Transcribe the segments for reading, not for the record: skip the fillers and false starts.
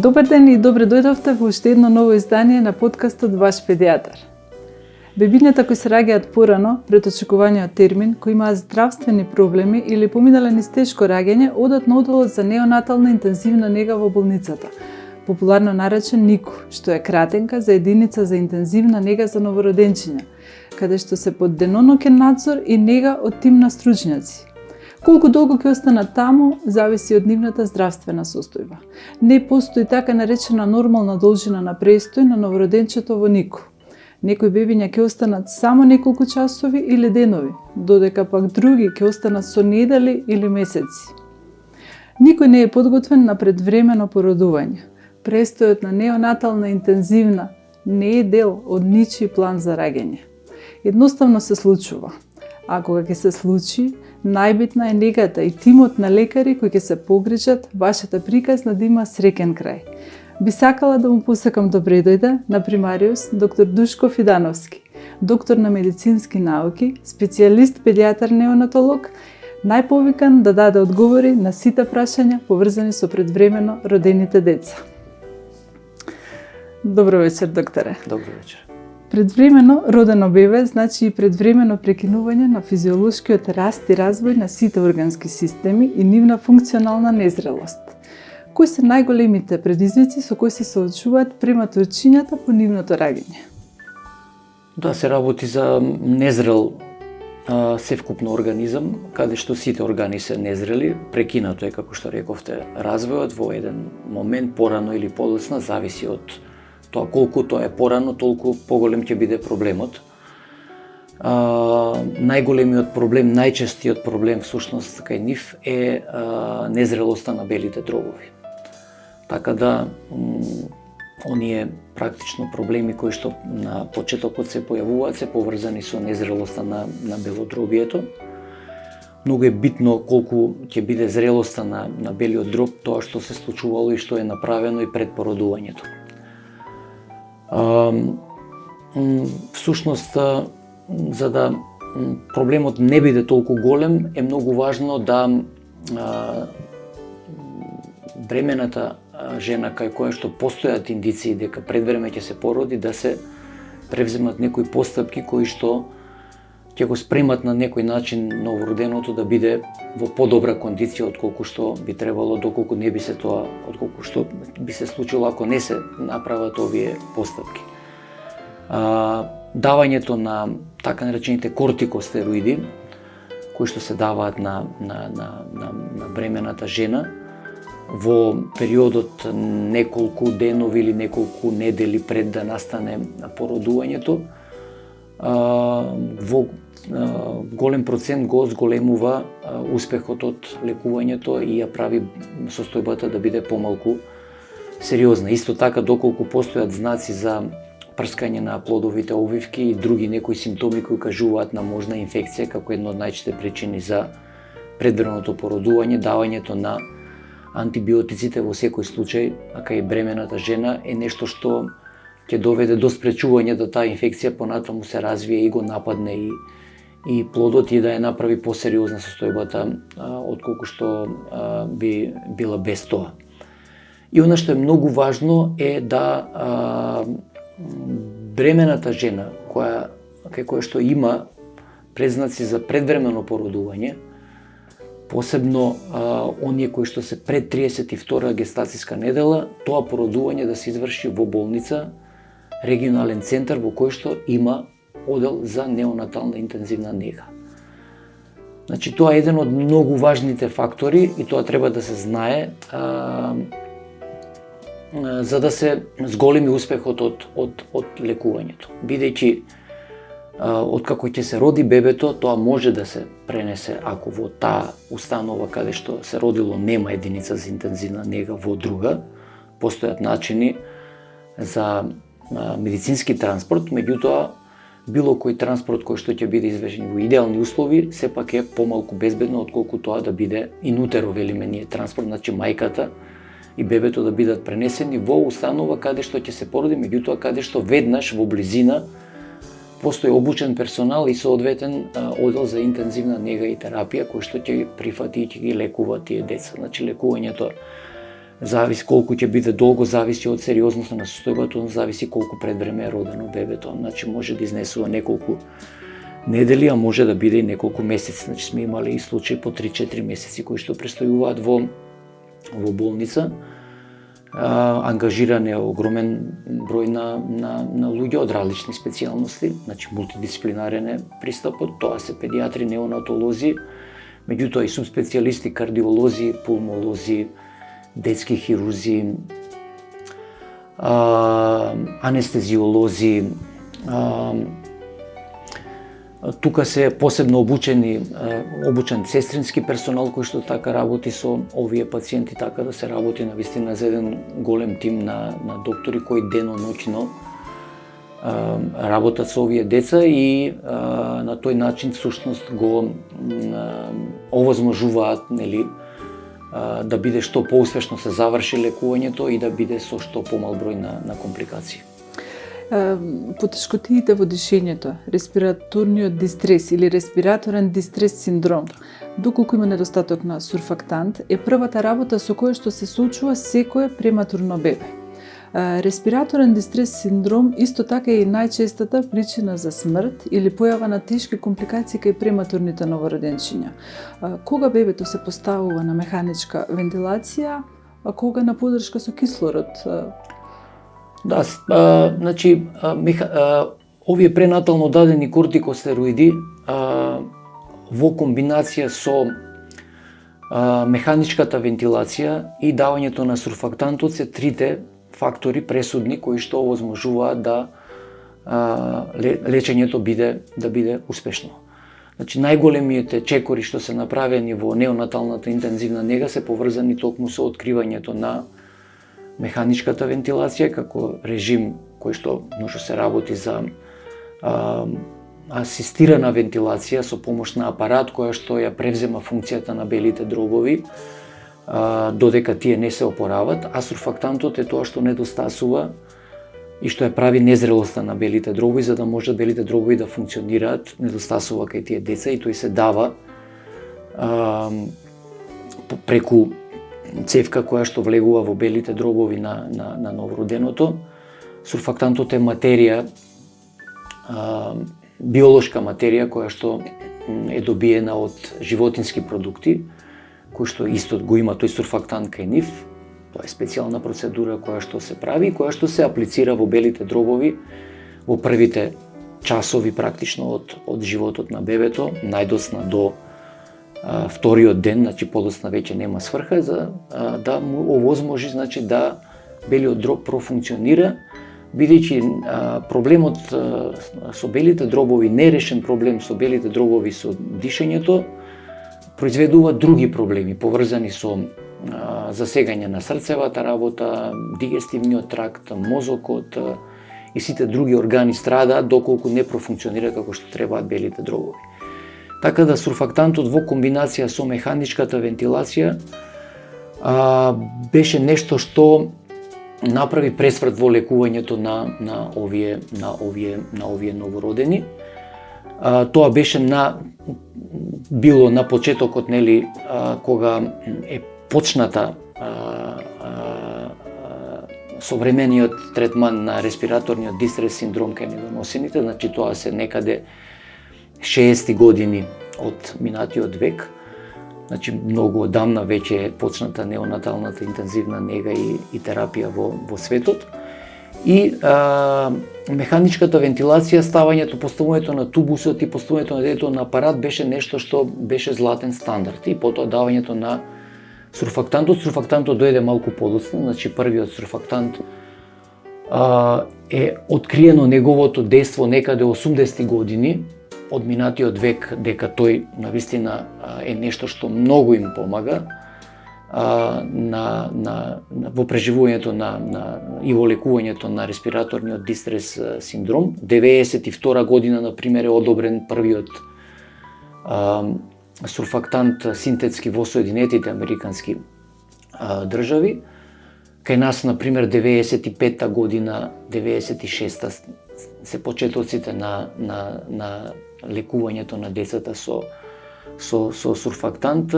Добар ден и добре дојдовте во уште едно ново издание на подкастот Ваш педијатар. Бебињата кои се раѓаат порано, пред очекуваниот термин, кои имаат здравствени проблеми или поминале низ тешко раѓање, одат на оделот за неонатална интензивна нега во болницата, популарно наречен НИКУ, што е кратенка за единица за интензивна нега за новороденчиња, каде што се под деноноќен надзор и нега од тим на стручњаци. Колку долго ќе останат таму, зависи од нивната здравствена состојба. Не постои така наречена нормална должина на престој на новороденчето во НИКУ. Некои бебиња ќе останат само неколку часови или денови, додека пак други ќе останат со недели или месеци. Никој не е подготвен на предвремено породување. Престојот на неонатална интензивна не е дел од ничи план за раѓање. Едноставно се случува. А кога ќе се случи, најбитна е негата и тимот на лекари кои ќе се погрижат вашата приказна да има среќен крај. Би сакала да му посакам добре дојде на примариус доктор Душко Фидановски, доктор на медицински науки, специјалист педијатар неонатолог, најповикан да даде одговори на сите прашања поврзани со предвремено родените деца. Добро вечер, докторе. Добро вечер. Предвремено родено бебе значи и предвремено прекинување на физиолошкиот раст и развој на сите органски системи и нивна функционална незрелост. Кои се најголемите предизвици со кои се соочуваат прематурчињата по нивното раѓање? Да, се работи за незрел севкупно организам, каде што сите органи се незрели, прекинато е, како што рековте, развојот во еден момент, порано или подоцна, зависи од тоа колку тоа е порано, толку поголем ќе биде проблемот. Најголемиот проблем, најчестиот проблем всушност кај нив е незрелоста на белите дробови. Така да оние практично проблеми кои што на почетокот се појавуваат се поврзани со незрелоста на белодробието. Многу е битно колку ќе биде зрелоста на белиот дроб, тоа што се случувало и што е направено и пред породувањето. Всушност, за да проблемот не биде толку голем, е многу важно да бремената жена кај која што постојат индиции дека предвреме ќе се породи, да се превземат некои постапки кои што ќе го спремат на некој начин новороденото да биде во подобра кондиција отколку што би требало, доколку не би се тоа, отколку што би се случило ако не се направат овие постапки. Давањето на така наречените кортикостероиди, кои што се даваат на бремената жена во периодот неколку денови или неколку недели пред да настане породувањето, во голем процент го зголемува успехот од лекувањето и ја прави состојбата да биде помалку сериозна. Исто така, доколку постојат знаци за прскање на плодовите обвивки и други некои симптоми кои кажуваат на можна инфекција како една од најчесте причини за предвременото породување, давањето на антибиотиците во секој случај, кај бремената жена е нешто што ќе доведе до спречување да таа инфекција понатаму се развие и го нападне и плодот и да ја направи посериозна состојбата отколку што би била без тоа. И она што е многу важно е да бремената жена кај која што има предзнаци за предвремено породување, посебно оние кои што се пред 32 гестацијска недела, тоа породување да се изврши во болница, регионален центар во кој што има одел за неонатална интензивна нега. Значи, тоа е еден од многу важните фактори и тоа треба да се знае за да се зголеми успехот од лекувањето. Бидејќи откако ќе се роди бебето, тоа може да се пренесе ако во таа установа каде што се родило нема единица за интензивна нега во друга, постојат начини за медицински транспорт, меѓутоа било кој транспорт кој што ќе биде извршен во идеални услови, сепак е помалку безбедно отколку тоа да биде инутеро, велиме ние транспорт, значи мајката и бебето да бидат пренесени во установа каде што ќе се породи, меѓутоа каде што веднаш во близина постои обучен персонал и соодветен одел за интензивна нега и терапија кој што ќе прифати и ќе ги лекува тие деца. Значи лекувањето Зависи колку ќе биде долго, зависи од сериозноста на состојбата, зависи колку пред време е родено бебето. Значи може да изнесува неколку недели, а може да биде и неколку месеци. Значи сме имали и случаи по 3-4 месеци кои што престојуваат во болница. Ангажиран е огромен број на луѓе од различни специјалности, значи мултидисциплинарен е пристапот, тоа се педиатри, неонатолози, меѓутоа и субспецијалисти, кардиолози, пулмолози, детски хирурзи, анестезиолози. Тука се посебно обучен сестрински персонал кој што така работи со овие пациенти, така да се работи навистина за еден голем тим на доктори кои дено-ноќно работат со овие деца и на тој начин всушност го овозможуваат, нели, да биде што поуспешно се заврши лекувањето и да биде со што помал број на компликации. Потешкотиите во дишењето, респираторниот дистрес или респираторен дистрес синдром, доколку има недостаток на сурфактант, е првата работа со која што се соочува секое прематурно бебе. Респираторен дистрес синдром исто така е и најчестата причина за смрт или појава на тешки компликации кај прематурните новороденчиња. Кога бебето се поставува на механичка вентилација, а кога на поддршка со кислород? Да, значи, овие пренатално дадени кортикостероиди во комбинација со механичката вентилација и давањето на сурфактантот се трите фактори пресудни кои што овозможуваат да лечењето биде успешно. Значи, најголемите чекори што се направени во неонаталната интензивна нега се поврзани токму со откривањето на механичката вентилација како режим кој што може се работи за асистирана вентилација со помош на апарат која што ја превзема функцијата на белите дробови додека тие не се опорават, а сурфактантот е тоа што недостасува и што ја прави незрелоста на белите дробови за да може белите дробови да функционираат, недостасува кај тие деца и тој се дава преку цевка која што влегува во белите дробови на новороденото. Сурфактантот е материја, биолошка материја која што е добиена од животински продукти, кој што исто го има тој сурфактант кај нив. Тоа е специјална процедура која што се прави и која што се аплицира во белите дробови во првите часови практично од животот на бебето, најдосна до вториот ден, значи подоцна веќе нема сврха, за да му овозможи, значи, да белиот дроб профункционира, бидејќи проблемот со белите дробови, нерешен проблем со белите дробови со дишењето, произведува други проблеми, поврзани со засегање на срцевата работа, дигестивниот тракт, мозокот и сите други органи страдаат доколку не профункционира како што требаат белите дробови. Така да сурфактантот во комбинација со механичката вентилација беше нешто што направи пресврт во лекувањето на овие новородени. Тоа беше било на почетокот, нели, кога е почната современиот третман на респираторниот дистрес синдром кај недоносените, значи тоа се некаде 60 години од минатиот век. Значи многу одамна веќе е почната неонаталната интензивна нега и терапија во светот. И механичката вентилација, поставувањето на тубусот и поставувањето на детето на апарат беше нешто што беше златен стандард. И потоа давањето на сурфактантот. Сурфактантот дојде малку подоцна, значи првиот сурфактант е откриено неговото дејство некаде 80 години од минатиот век, дека тој навистина е нешто што многу им помага во преживувањето и во лекувањето на респираторниот дистрес синдром. 92 година, например, е одобрен првиот сурфактант синтетски во Соединетите американски држави. Кај нас, например, 95 година, 96 се почетоците на лекувањето на децата со сурфактант.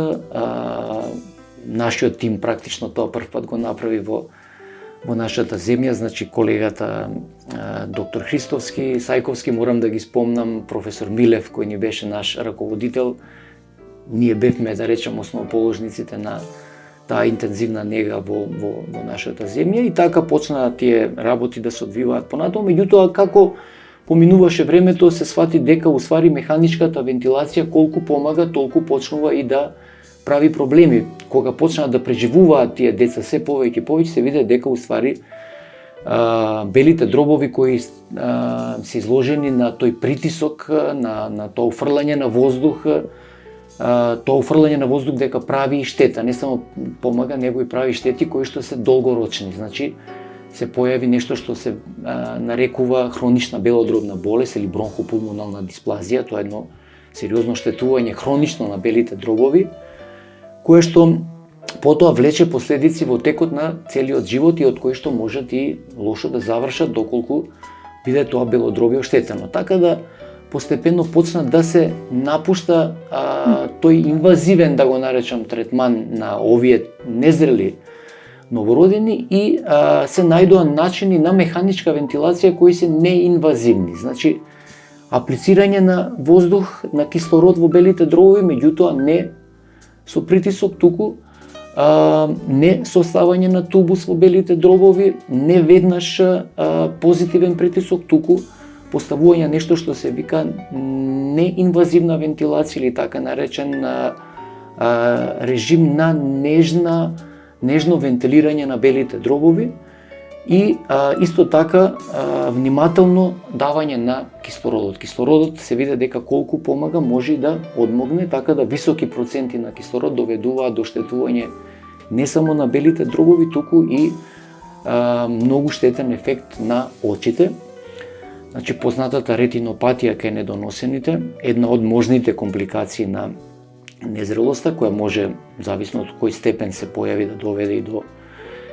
нашиот тим практично тоа прв пат го направи во нашата земја, значи колегата доктор Христовски, Сајковски, морам да ги спомнам, професор Милев, кој ни беше наш раководител. Ние бевме, да речем, основоположниците на таа интензивна нега во нашата земја и така почнаа тие работи да се одвиваат понатаму. Меѓутоа, како поминуваше времето, се свати дека уствари механичката вентилација колку помага, толку почнува и да прави проблеми. Кога почнаа да преживуваат тие деца се повеќе и повеќе, се виде дека уствари белите дробови кои се изложени на тој притисок, на тоа уфрлање на воздух, тоа уфрлање на воздух дека прави и штета, не само помага, него и прави штети кои што се долгорочни. Значи, се појави нешто што се нарекува хронична белодробна болест или бронхопулмонална дисплазија, тоа е едно сериозно штетување хронично на белите дробови, кое што потоа влече последици во текот на целиот живот и од кои што можат и лошо да завршат доколку биде тоа белодробје оштетено. Така да постепено почна да се напушта тој инвазивен, да го наречам, третман на овие незрели новородени и се најдоа начини на механичка вентилација кои се неинвазивни. Значи, аплицирање на воздух, на кислород во белите дробови, меѓутоа не со притисок, туку не составање на тубус во белите дробови, не веднаш позитивен притисок, туку поставување нешто што се вика неинвазивна вентилација или така наречен режим на нежно вентилирање на белите дробови и исто така внимателно давање на кислородот. Кислородот се види дека колку помага може да одмогне, така да високи проценти на кислород доведуваат до штетување не само на белите дробови, туку и многу штетен ефект на очите. Значи, познатата ретинопатија кај недоносените, една од можните компликации на незрелоста, која може, зависно од кој степен се појави, да доведе и до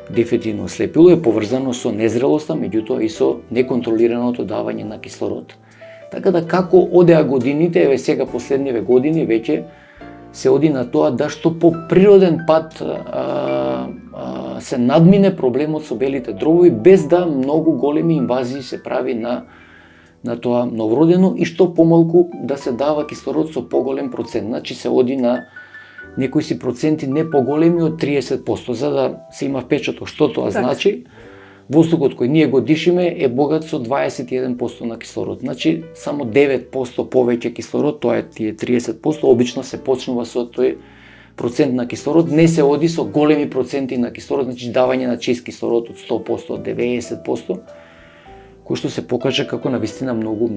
дефинитивно слепило, е поврзано со незрелоста, меѓутоа и со неконтролираното давање на кислород. Така да како одеа годините, еве сега последниве години веќе се оди на тоа да што по природен пат се надмине проблемот со белите дробови без да многу големи инвазии се прави на тоа новородено и што помалку да се дава кислород со поголем процент. Значи се оди на некои си проценти не поголеми од 30%, за да се има впечаток што тоа значи. Воздухот кој ние го дишиме е богат со 21% на кислород. Значи само 9% повеќе кислород, тоа е тие 30%, обично се почнува со тој процент на кислород, не се оди со големи проценти на кислород, значи давање на чист кислород од 100%, од 90%, кој што се покажа како навистина многу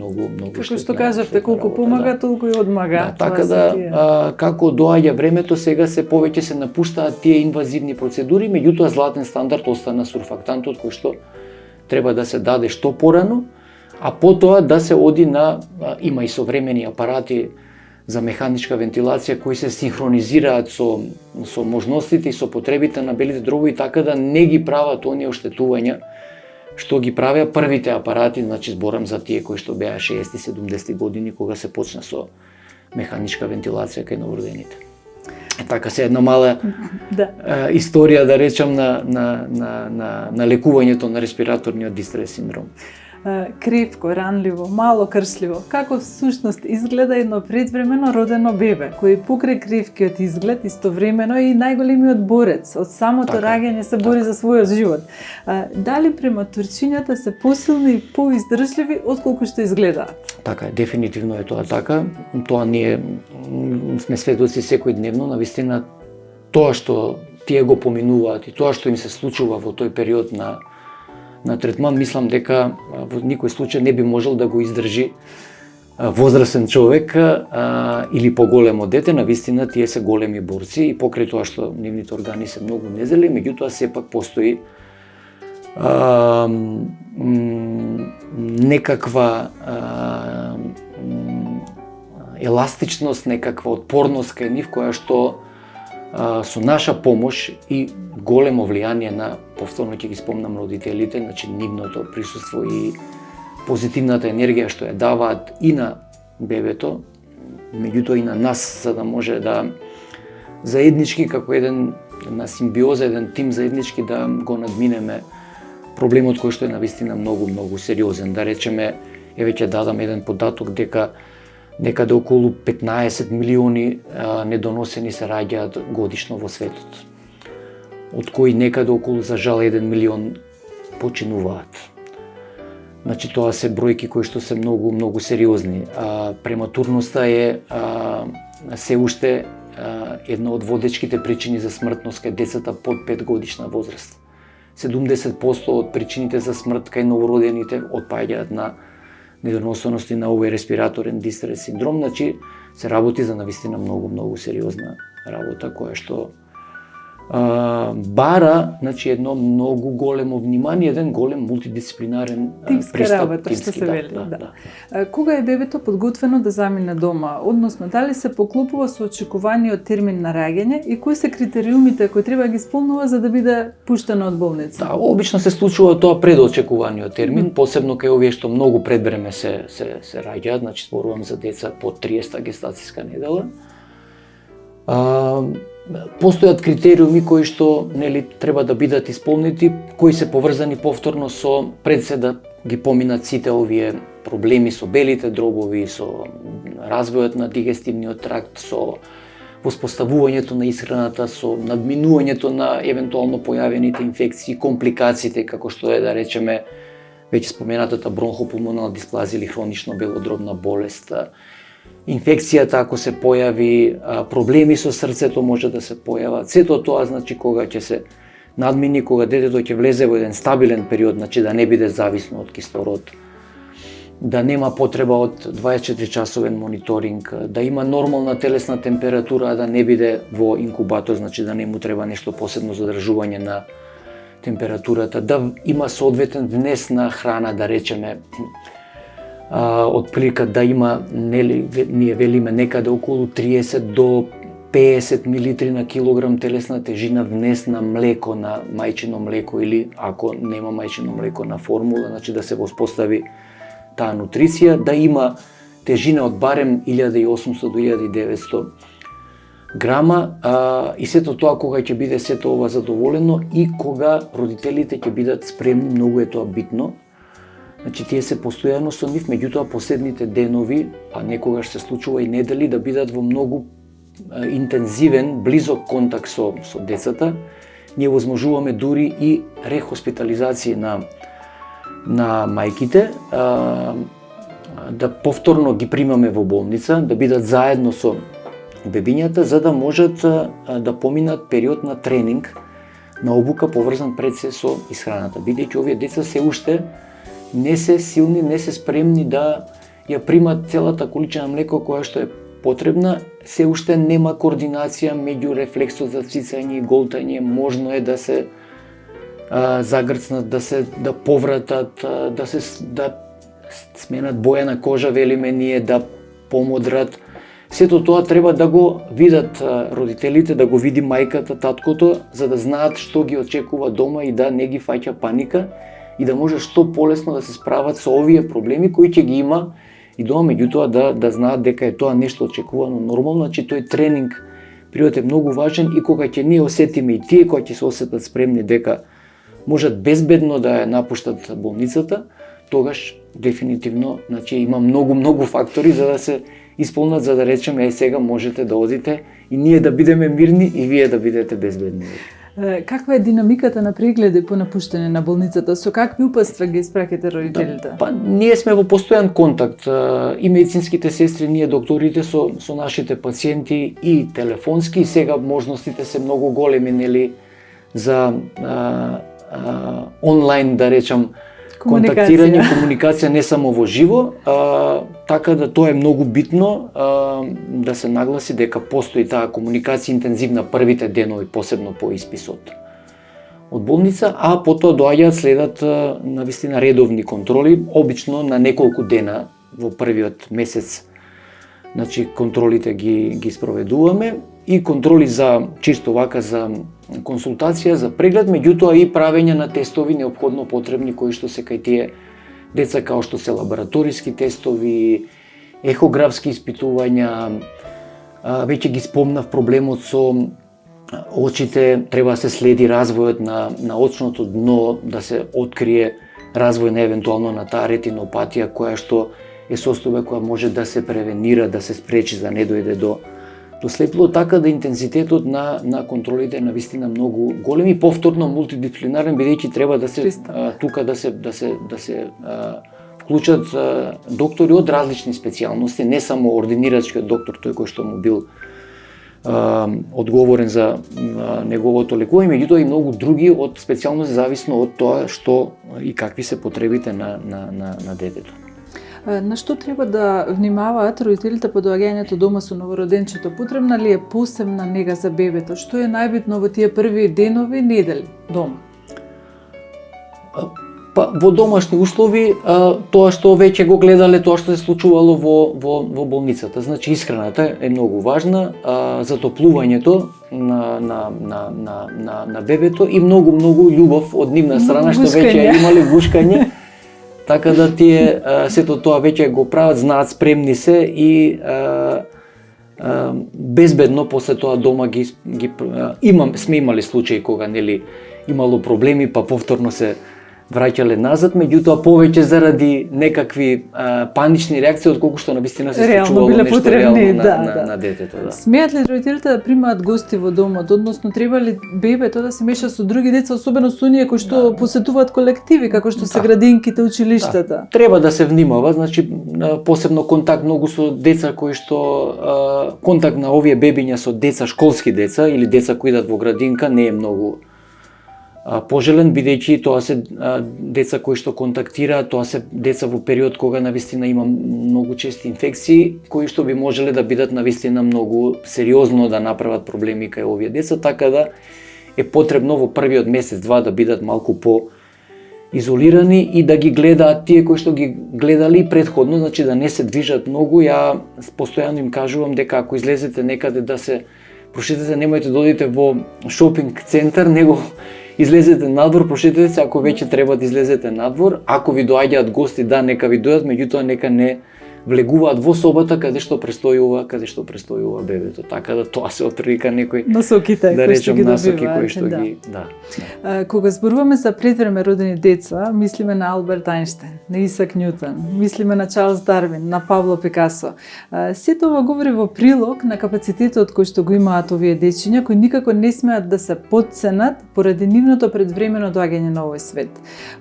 како што кажавте, колку помага, толку и одмага. Да, така да како доаѓа времето, сега се повеќе се напуштаат тие инвазивни процедури, меѓутоа златен стандард остана сурфактантот кој што треба да се даде што порано, а потоа да се оди на има и современи апарати за механичка вентилација кои се синхронизираат со можностите и со потребите на белите дробови, така да не ги прават оние оштетувања што ги правеа првите апарати, значи зборам за тие кои што беа 60-70 години кога се почна со механичка вентилација кај новородените. Така се една мала историја, да речам, на лекувањето на респираторниот дистрес синдром. Крепко, ранливо, мало кршливо, како всушност изгледа едно предвремено родено бебе, кој покрај кревкиот изглед истовремено е и најголемиот борец, од самото раѓање се бори за својот живот. Дали прематурчињата се посилни и поиздржливи отколку што изгледаат? Така, дефинитивно е тоа така. Тоа ние сме сведоци секојдневно, навистина тоа што тие го поминуваат и тоа што им се случува во тој период на третман, мислам дека во никој случај не би можел да го издржи возрасен човек или поголемо дете. Навистина тие се големи борци и покрај тоа што нивните органи се многу незрели, меѓутоа сепак постои некаква еластичност, некаква отпорност кај нив која што со наша помош и големо влијание на, повторно ќе ги спомнам, родителите, значи нивното присуство и позитивната енергија што ја даваат и на бебето, меѓутоа и на нас, за да може да заеднички како еден една симбиоза, еден тим заеднички да го надминеме проблемот кој што е навистина многу сериозен. Да речеме, ќе дадам еден податок дека некаде околу 15 милиони недоносени се раѓаат годишно во светот, од кои некаде околу, за жал, 1 милион починуваат. Значи, тоа се бројки кои што се многу сериозни. Прематурноста е се уште една од водечките причини за смртност кај децата под 5 годишна возраст. 70% од причините за смрт кај новородените отпаѓаат на недоносеност и на овој респираторен дистрес синдром. Значи, се работи за навистина многу сериозна работа која што бара, значи, едно многу големо внимание, еден голем мултидисциплинарен тимска работа, што се вели. Да. Кога е бебето подготвено да замине дома, односно дали се поклопува со очекуваниот термин на раѓање и кои се критериумите кои треба ги исполнува за да биде пуштено од болница? Да, обично се случува тоа пред очекуваниот термин, посебно кај овие што многу пред време се раѓаат, значи зборувам за деца под 30-та гестацијска недела. Постојат критериуми кои што треба да бидат исполнети, кои се поврзани повторно со пред се да ги поминат сите овие проблеми со белите дробови, со развојот на дигестивниот тракт, со воспоставувањето на исхраната, со надминувањето на евентуално појавените инфекции, компликациите како што е, да речеме, веќе споменатата бронхопулмонална дисплазија или хронично белодробна болест, инфекцијата ако се појави, проблеми со срцето може да се појават. Сето тоа, значи, кога ќе се надмини, кога детето ќе влезе во еден стабилен период, значи да не биде зависно од кислород, да нема потреба од 24-часовен мониторинг, да има нормална телесна температура, а да не биде во инкубатор, значи да не му треба нешто посебно задржување на температурата, да има соодветен внес на храна, да речеме, од прилика да има, ние велиме некаде околу 30 до 50 милитри на килограм телесна тежина внес на млеко, на мајчино млеко или ако нема мајчино млеко на формула, значи да се воспостави таа нутриција, да има тежина од барем 1800 до 1900 грама и сето тоа кога ќе биде сето ова задоволено и кога родителите ќе бидат спремни, многу е тоа битно. Значи, тие се постојано со нив, меѓутоа последните денови, а некогаш се случува и недели, да бидат во многу интензивен, близок контакт со децата. Ние возможуваме дури и рехоспитализација на мајките, да повторно ги примаме во болница, да бидат заедно со бебињата, за да можат да поминат период на тренинг, на обука поврзан пред се со исхраната, бидејќи овие деца се уште не се силни, не се спремни да ја примат целата количина млеко која што е потребна, се уште нема координација меѓу рефлексот за цицање и голтање, можно е да се загрцнат, да повратат, да сменат боја на кожа, велиме ние, да помодрат. Сето тоа треба да го видат родителите, да го види мајката, таткото, за да знаат што ги очекува дома и да не ги фаќа паника и да може што полесно да се справат со овие проблеми кои ќе ги има и дома, меѓутоа да знаат дека е тоа нешто очекувано нормално, значи тој тренинг период е многу важен и кога ќе ние осетиме и тие кои ќе се осетат спремни дека можат безбедно да ја напуштат болницата, тогаш дефинитивно, значи има многу фактори за да се исполнат, за да речеме сега можете да одите и ние да бидеме мирни и вие да бидете безбедни. Каква е динамиката на прегледи по напуштање на болницата? Со какви упатства ги испраќате родителите? Да, ние сме во постојан контакт и медицинските сестри, ние докторите со нашите пациенти и телефонски, и сега можностите се многу големи, нели, за онлайн, да речам, контактирање, комуникација не само во живо, така да тоа е многу битно да се нагласи дека постои таа комуникација интензивна првите денови, посебно по исписот од болница, а потоа доаѓаат следат навистина редовни контроли, обично на неколку дена во првиот месец. Значи контролите ги спроведуваме и контроли за чисто вака за консултација, за преглед, меѓутоа и правење на тестови неопходно потребни кои што се кај тие деца, како што се лабораториски тестови, ехографски испитувања. Веќе ги спомнав проблемот со очите, треба да се следи развојот на очното дно, да се открие развој на евентуално на таа ретинопатија која што е состојба која може да се превенира, да се спречи за да не дојде до слепило, така да интензитетот на контролите е навистина многу голем и повторно мултидисциплинарен, бидејќи треба да се тука да се вклучат доктори од различни специјалности, не само ординирачкиот доктор, тој кој што му бил одговорен за неговото лекување, меѓутоа и многу други од специјалности зависно од тоа што и какви се потребите на детето. На што треба да внимаваат родителите по доаѓањето дома со новороденчето? Потребна ли е посебна нега за бебето? Што е најбитно во тие први денови, недели дома? Па во домашни услови тоа што веќе го гледале, тоа што се случувало во болницата. Значи исхраната е многу важна, затоплувањето на бебето и многу љубов од нивна страна што веќе имале гушкање. Така да тие сето тоа веќе го прават, знаат, спремни се и безбедно после тоа дома сме имали случаи кога нели имало проблеми, па повторно се враќале назад, меѓутоа повеќе заради некакви панични реакции отколку што навистина се случувало нешто реално на детето. Да. Смеат ли родителите да примаат гости во домот, односно треба ли бебето да се меша со други деца, особено со оние кои што посетуваат колективи, како што се градинките, училиштата? Да. Треба да се внимава, значи посебно контакт многу со деца кои што контакт на овие бебиња со деца, школски деца или деца кои идат во градинка не е многу пожелен, бидејќи тоа се деца кои што контактираат, тоа се деца во период кога навистина има многу чести инфекции, кои што би можеле да бидат навистина многу сериозно да направат проблеми кај овие деца, така да е потребно во првиот месец-два да бидат малку по изолирани и да ги гледаат тие кои што ги гледали предходно, значи да не се движат многу. Ја постојано им кажувам дека ако излезете некаде да се прошетате, немојте да одите во шопинг центар, него излезете надвор, прошетете се, ако веќе треба да излезете надвор. Ако ви доаѓаат гости, да, нека ви дојдат, меѓутоа нека не влегуваат во собата каде што престојува бебето. Така да тоа се отприлика некој насоките, да речем насоки кои што ги Кога зборуваме за предвреме родени деца, мислиме на Алберт Ајнштајн, на Исак Њутон, мислиме на Чарлс Дарвин, на Пабло Пикасо. Сето ова говори во прилог на капацитетот кој што го имаат овие дечиња, кои никако не смеат да се потценат поради нивното предвремено доаѓање на овој свет.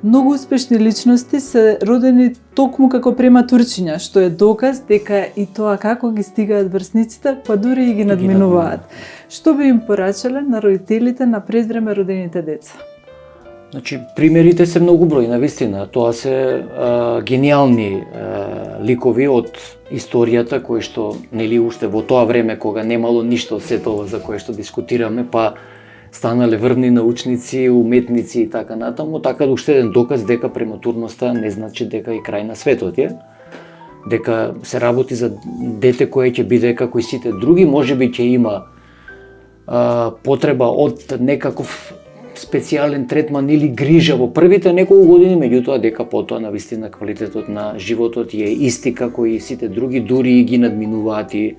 Многу успешни личности се родени токму како прематурчиња, што е доказ дека и тоа како ги стигаат врсниците, па дури и ги надминуваат. Што би им порачале на родителите на предвреме родените деца? Значи, примерите се многу бројни, навистина. Тоа се гениални ликови од историјата, кои што, нели, уште во тоа време, кога немало ништо од сето ова за кое што дискутираме, па станале врвни научници, уметници и така натаму, така да уште еден доказ дека прематурноста не значи дека и крај на светот е. Дека се работи за дете кое ќе биде како и сите други, можеби ќе има потреба од некаков специјален третман или грижа во првите неколку години, меѓутоа дека потоа навистина квалитетот на животот е исти како и сите други, дури и ги надминуваат и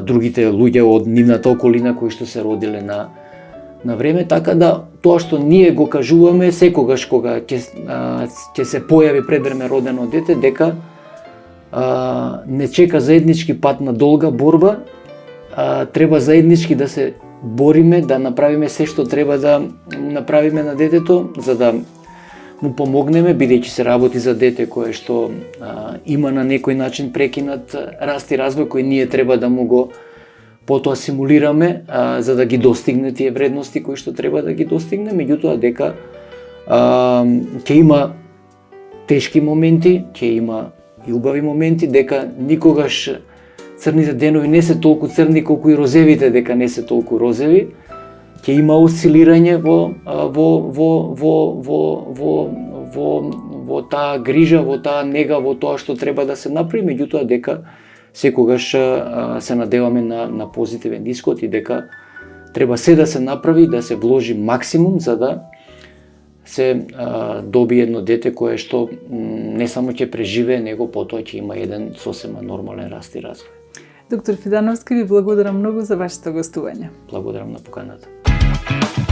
другите луѓе од нивната околина кои што се родиле на време, така да тоа што ние го кажуваме секогаш кога ќе се појави предвреме родено дете, дека не чека заеднички пат на долга борба, треба заеднички да се бориме, да направиме се што треба да направиме на детето, за да му помогнеме, бидејќи се работи за дете кое што има на некој начин прекинат раст и развој, кој ние треба да му го потоа симулираме, за да ги достигне тие вредности кои што треба да ги достигне, меѓутоа дека ќе има тешки моменти, ќе има и убави моменти, дека никогаш црните денови не се толку црни колку и розевите дека не се толку розеви. Ќе има осцилирање во таа грижа, во таа нега, во тоа што треба да се направи, меѓутоа дека секогаш се надеваме на позитивен исход и дека треба се да се направи, да се вложи максимум за да се добие едно дете кое што не само ќе преживее, него потоа ќе има еден сосема нормален раст и развој. Доктор Фидановски, ви благодарам многу за вашето гостување. Благодарам на поканата.